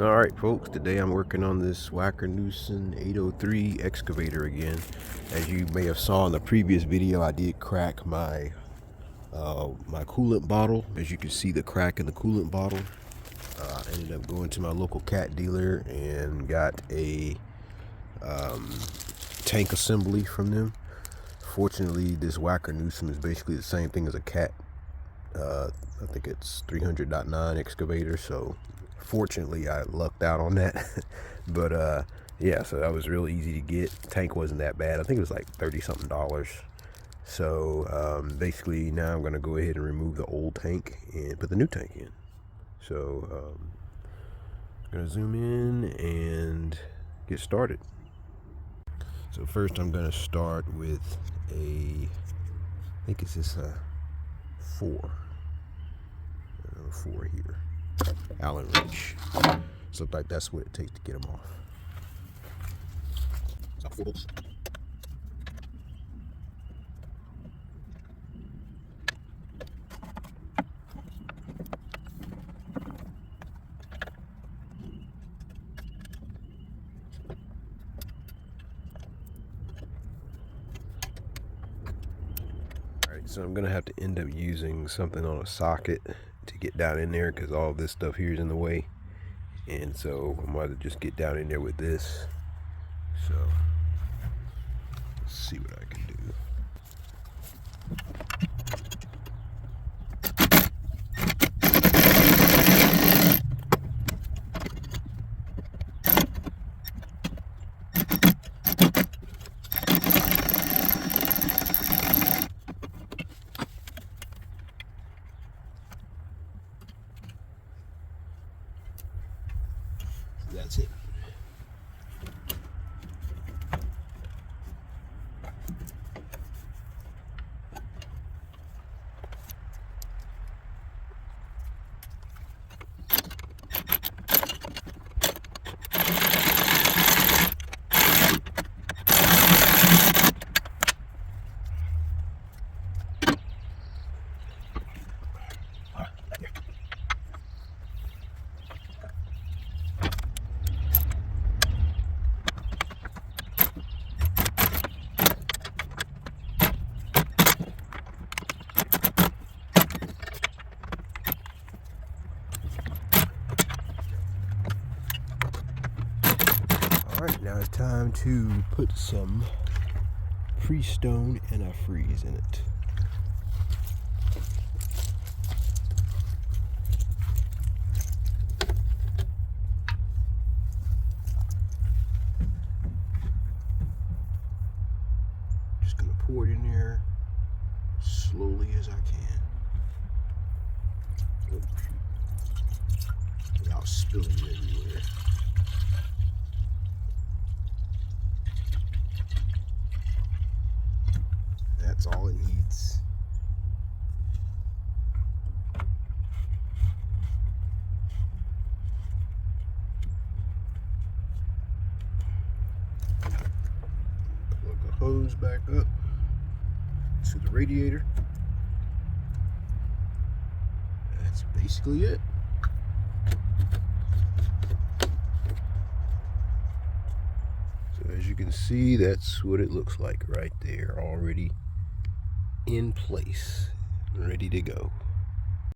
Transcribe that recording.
Alright folks, today I'm working on this Wacker Nueson 803 excavator again. As you may have saw in the previous video, I did crack my my coolant bottle. As you can see, the crack in the coolant bottle. I ended up going to my local cat dealer and got a tank assembly from them. Fortunately, this Wacker Nueson is basically the same thing as a cat. I think it's 300.9 excavator, so fortunately I lucked out on that. But yeah, so that was real easy to get. Tank wasn't that bad. I think it was like $30 something. So basically now I'm going to go ahead and remove the old tank and put the new tank in. So I'm going to zoom in and get started. So first I'm going to start with I think it's this 4 here, Allen wrench. So like that's what it takes to get them off. So 4 bolts. So I'm gonna have to end up using something on a socket to get down in there because all this stuff here is in the way, and so I'm going to just get down in there with this. So let's see what I can do. That's it. Alright, now it's time to put some pre-stone antifreeze in it. Just gonna pour it in there slowly as I can. Without spilling it everywhere. That's all it needs. Plug the hose back up to the radiator. That's basically it. So as you can see, that's what it looks like right there, already in place, ready to go.